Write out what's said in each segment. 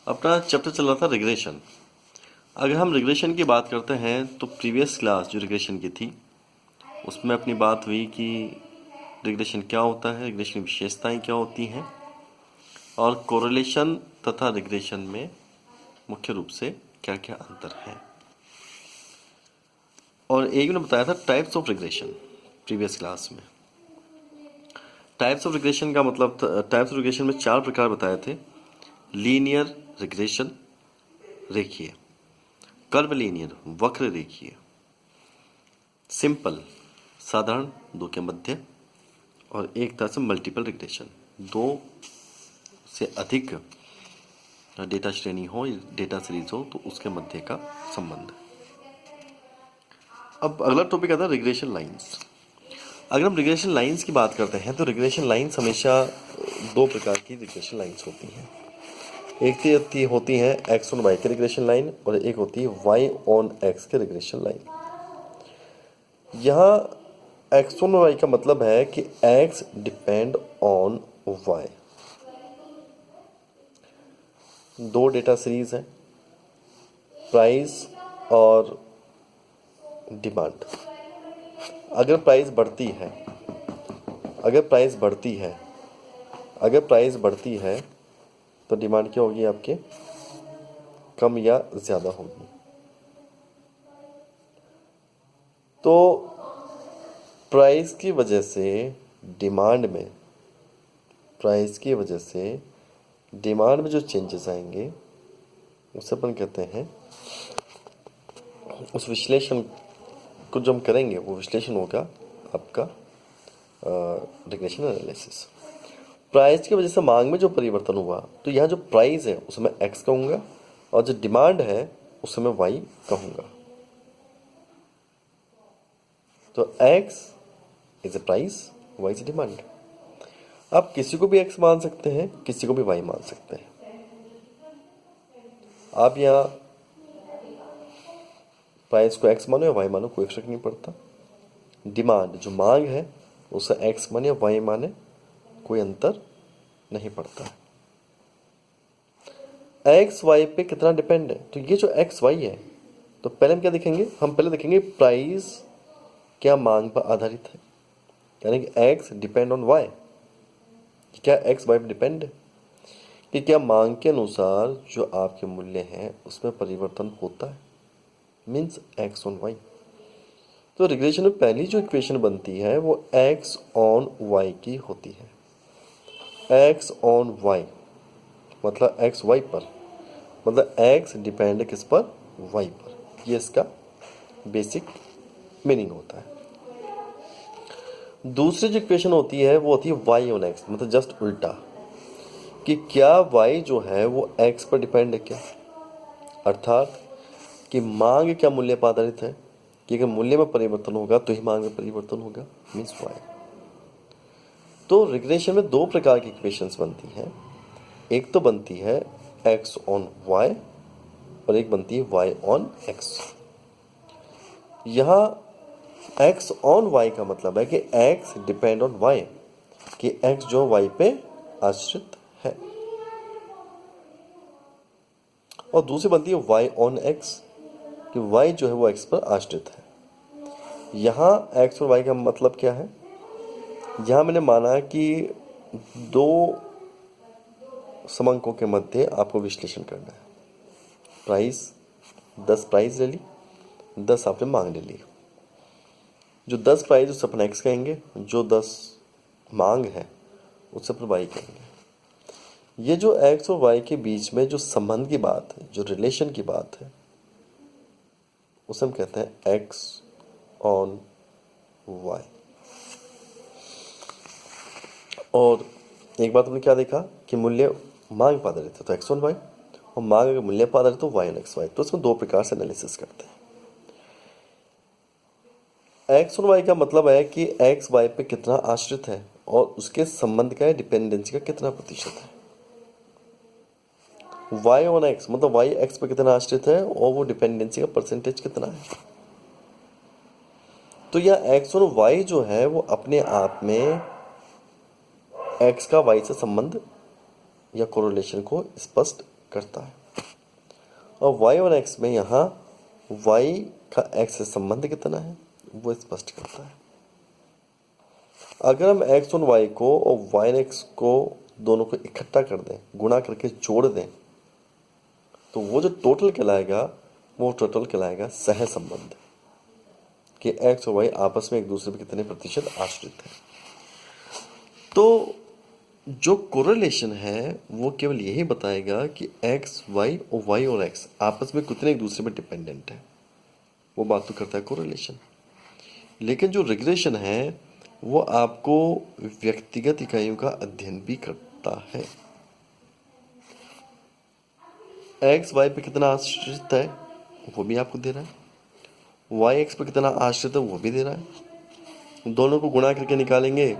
अपना चैप्टर चल रहा था रिग्रेशन। अगर हम रिग्रेशन की बात करते हैं तो प्रीवियस क्लास जो रिग्रेशन की थी उसमें अपनी बात हुई कि रिग्रेशन क्या होता है, रिग्रेशन की विशेषताएं क्या होती हैं और कोरिलेशन तथा रिग्रेशन में मुख्य रूप से क्या क्या अंतर है। और एक ने बताया था types of regression previous class में। टाइप्स ऑफ रिग्रेशन का मतलब टाइप्स ऑफ रिग्रेशन में 4 प्रकार बताए थे। लीनियर रिग्रेशन, रेखीय, कर्वलीनियर, वक्र रेखीय, सिंपल, साधारण, दो के मध्य, और एक तरह से मल्टीपल रिग्रेशन, दो से अधिक डेटा श्रेणी हो, डेटा सीरीज हो तो उसके मध्य का संबंध। अब अगला टॉपिक आता है रिग्रेशन लाइंस। अगर हम रिग्रेशन लाइंस की बात करते हैं तो रिग्रेशन लाइंस हमेशा दो प्रकार की रिग्रेशन लाइंस होती हैं। एक होती है एक्स ऑन वाई की रिग्रेशन लाइन और एक होती है वाई ऑन एक्स की रिग्रेशन लाइन। यहाँ एक्स ऑन वाई का मतलब है कि एक्स डिपेंड ऑन वाई। दो डेटा सीरीज हैं, प्राइस और डिमांड। अगर प्राइस बढ़ती है अगर प्राइस बढ़ती है अगर प्राइस बढ़ती है तो डिमांड क्या होगी आपके, कम या ज़्यादा होगी। तो प्राइस की वजह से डिमांड में जो चेंजेस आएंगे उसे अपन कहते हैं, उस विश्लेषण को जो हम करेंगे वो विश्लेषण होगा आपका रिग्रेशन एनालिसिस। प्राइस की वजह से मांग में जो परिवर्तन हुआ तो यहाँ जो प्राइस है उसे मैं एक्स कहूँगा और जो डिमांड है उसे मैं वाई कहूँगा। तो X is a price, Y is demand. आप किसी को भी एक्स मान सकते हैं, किसी को भी वाई मान सकते हैं। आप यहाँ प्राइस को एक्स मानो या वाई मानो कोई फर्क नहीं पड़ता। डिमांड जो मांग है उसे एक्स माने या वाई माने कोई अंतर नहीं पड़ता है। एक्स वाई पे कितना डिपेंड है, तो ये जो एक्स वाई है तो पहले हम क्या देखेंगे, हम पहले देखेंगे प्राइस क्या मांग पर आधारित है, यानी कि एक्स डिपेंड ऑन वाई। क्या एक्स वाई पर डिपेंड है कि क्या मांग के अनुसार जो आपके मूल्य हैं उसमें परिवर्तन होता है, मीन्स एक्स ऑन वाई। तो रिग्रेशन में पहली जो इक्वेशन बनती है वो एक्स ऑन वाई की होती है। एक्स ऑन वाई मतलब एक्स वाई पर, मतलब एक्स डिपेंड किस पर, वाई पर। ये इसका बेसिक मीनिंग होता है। दूसरी जो इक्वेशन होती है वो होती है वाई ऑन एक्स, मतलब जस्ट उल्टा, कि क्या वाई जो है वो एक्स पर डिपेंड है क्या, अर्थात कि मांग क्या मूल्य पर आधारित है, कि अगर मूल्य में परिवर्तन होगा तो ही मांग में परिवर्तन होगा, मीन्स वाई। तो रिग्रेशन में दो प्रकार की इक्वेशंस बनती हैं। एक तो बनती है एक्स ऑन वाई और एक बनती है वाई ऑन एक्स। यहाँ एक्स ऑन वाई का मतलब है कि एक्स डिपेंड ऑन वाई, कि एक्स जो वाई पे आश्रित है। और दूसरी बनती है वाई ऑन एक्स, कि वाई जो है वो एक्स पर आश्रित है। यहाँ एक्स और वाई का मतलब क्या है, यहाँ मैंने माना कि दो समंकों के मध्य आपको विश्लेषण करना है। प्राइस 10 प्राइस ले ली, 10 आपने मांग ले ली। जो 10 प्राइस उससे अपन एक्स कहेंगे, जो 10 मांग है उससे अपन वाई कहेंगे। ये जो एक्स और वाई के बीच में जो संबंध की बात है, जो रिलेशन की बात है, उसे हम कहते हैं एक्स ऑन वाई। और एक बात हमने क्या देखा कि मूल्य मांग पर आधारित है तो एक्स ऑन वाई, और मांग अगर मूल्य पर आधारित तो वाई ऑन एक्स वाई। तो इसमें दो प्रकार से एनालिसिस करते हैं। एक्स और वाई का मतलब है कि एक्स वाई पे कितना आश्रित है और उसके संबंध का डिपेंडेंसी का कितना प्रतिशत है। वाई ऑन एक्स मतलब वाई एक्स पे कितना आश्रित है और वो डिपेंडेंसी का परसेंटेज कितना है। तो यह एक्स और वाई जो है वो अपने आप में एक्स का वाई से संबंध या कोरिलेशन को स्पष्ट करता है। और y और x में यहाँ y का x से संबंध कितना है वो स्पष्ट करता है। अगर हम x और y को और y और x को दोनों को इकट्ठा कर दें, गुणा करके जोड़ दें, तो वो जो टोटल कहलाएगा वो टोटल कहलाएगा सह संबंध, कि x और y आपस में एक दूसरे पर कितने प्रतिशत आश्रित है। तो जो कोरिलेशन है वो केवल यही बताएगा कि x, y और x आपस में कितने एक दूसरे पर डिपेंडेंट है, वो बात तो करता है कोरिलेशन। लेकिन जो रिग्रेशन है वो आपको व्यक्तिगत इकाइयों का अध्ययन भी करता है। x y पे कितना आश्रित है वो भी आपको दे रहा है, y x पे कितना आश्रित है वो भी दे रहा है। दोनों को गुणा करके निकालेंगे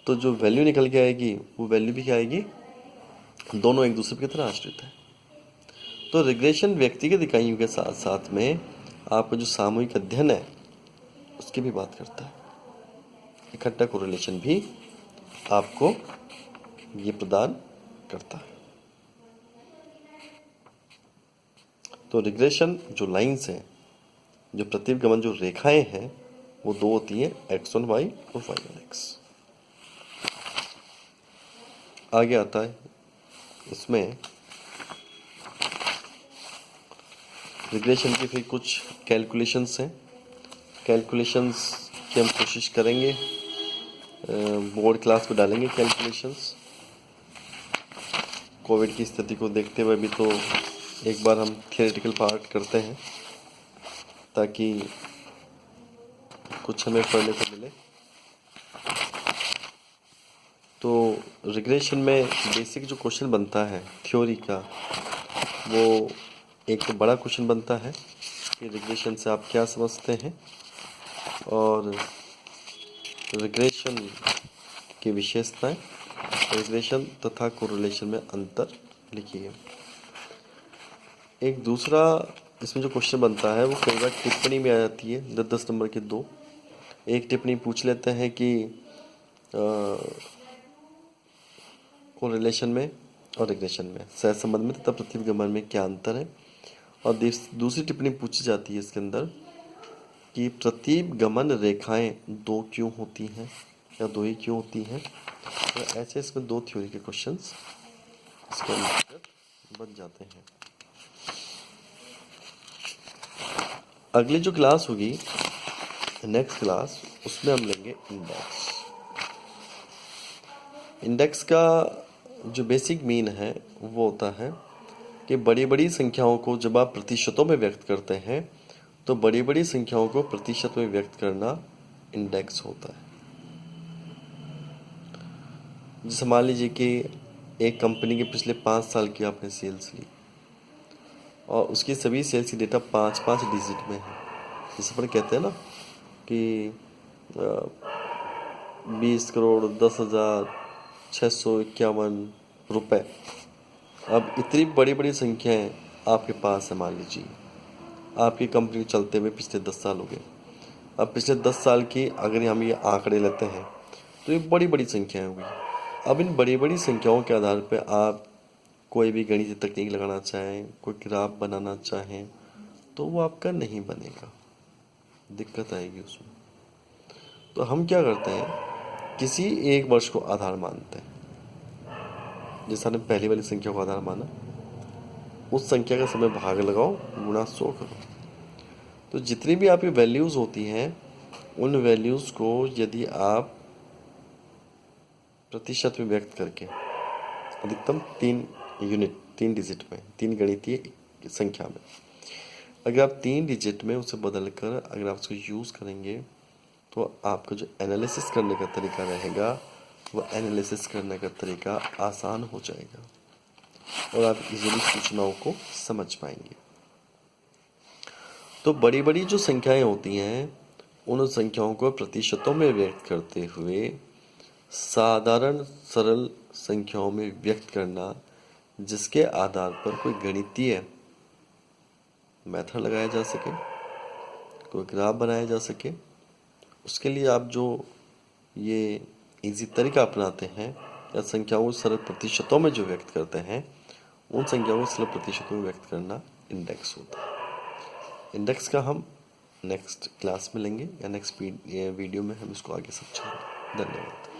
तो जो वैल्यू निकल के आएगी वो वैल्यू भी क्या आएगी, दोनों एक दूसरे पे कितना आश्रित है। तो रिग्रेशन व्यक्तिगत इकाइयों के साथ साथ में आपका जो सामूहिक अध्ययन है उसकी भी बात करता है। इकट्ठा कोरिलेशन भी आपको ये प्रदान करता है। तो रिग्रेशन जो लाइंस हैं, जो प्रतिगमन जो रेखाएं हैं, वो दो होती हैं, x1 y और y और x। आगे आता है इसमें रिग्रेशन की फिर कुछ कैलकुलेशंस हैं। कैलकुलेशंस की हम कोशिश करेंगे, बोर्ड क्लास पे डालेंगे कैलकुलेशंस। कोविड की स्थिति को देखते हुए भी तो एक बार हम थियोरेटिकल पार्ट करते हैं ताकि कुछ हमें पढ़ने को मिले। तो रिग्रेशन में बेसिक जो क्वेश्चन बनता है थ्योरी का, वो एक तो बड़ा क्वेश्चन बनता है कि रिग्रेशन से आप क्या समझते हैं और रिग्रेशन की विशेषताएं, रिग्रेशन तथा कोरिलेशन में अंतर लिखिए। एक दूसरा इसमें जो क्वेश्चन बनता है वो कई बार टिप्पणी में आ जाती है, 10-10 नंबर के दो। एक टिप्पणी पूछ लेते हैं कि कोरिलेशन में और रिग्रेशन में, सहसंबंध में तथा प्रतिगमन में क्या अंतर है। और दूसरी टिप्पणी पूछी जाती है इसके अंदर कि प्रतिगमन रेखाएं दो क्यों होती हैं या दो ही क्यों होती हैं। तो ऐसे इसमें दो थ्योरी के क्वेश्चंस इसके अंतर्गत बन जाते हैं। अगली जो क्लास होगी नेक्स्ट क्लास, उसमें हम लेंगे इंडेक्स। इंडेक्स का जो बेसिक मीन है वो होता है कि बड़ी बड़ी संख्याओं को जब आप प्रतिशतों में व्यक्त करते हैं तो बड़ी बड़ी संख्याओं को प्रतिशत में व्यक्त करना इंडेक्स होता है। जैसे मान लीजिए कि एक कंपनी के पिछले 5 साल की आपने सेल्स ली और उसकी सभी सेल्स की डेटा 5-5 डिजिट में है। जैसे अपन कहते हैं ना कि 20,10,651 रुपये। अब इतनी बड़ी बड़ी संख्याएं आपके पास है, मान लीजिए आपकी कंपनी चलते हुए पिछले 10 साल हो गए। अब पिछले 10 साल की अगर हम ये आंकड़े लेते हैं तो ये बड़ी बड़ी संख्याएं होंगी। अब इन बड़ी बड़ी संख्याओं के आधार पर आप कोई भी गणितीय तकनीक लगाना चाहें, कोई ग्राफ बनाना चाहें तो वो आपका नहीं बनेगा, दिक्कत आएगी उसमें। तो हम क्या करते हैं, किसी एक वर्ष को आधार मानते हैं। जैसा हमने पहली वाली संख्या को आधार माना, उस संख्या का समय भाग लगाओ, गुणा 100 करो। तो जितनी भी आपकी वैल्यूज़ होती हैं उन वैल्यूज़ को यदि आप प्रतिशत में व्यक्त करके अधिकतम 3 यूनिट, 3 डिजिट में, 3 गणितीय संख्या में, अगर आप 3 डिजिट में उसे बदल कर अगर आप उसको यूज़ करेंगे तो आपका जो एनालिसिस करने का तरीका रहेगा वो एनालिसिस करने का तरीका आसान हो जाएगा और आप इजीली सूचनाओं को समझ पाएंगे। तो बड़ी बड़ी जो संख्याएं होती हैं उन संख्याओं को प्रतिशतों में व्यक्त करते हुए साधारण सरल संख्याओं में व्यक्त करना, जिसके आधार पर कोई गणितीय मेथड लगाया जा सके, कोई ग्राफ बनाया जा सके, उसके लिए आप जो ये इजी तरीका अपनाते हैं या संख्याओं को सरल प्रतिशतों में जो व्यक्त करते हैं उन संख्याओं को सरल प्रतिशतों में व्यक्त करना इंडेक्स होता है। इंडेक्स का हम नेक्स्ट क्लास में लेंगे या नेक्स्ट वीडियो में हम इसको आगे समझेंगे। धन्यवाद।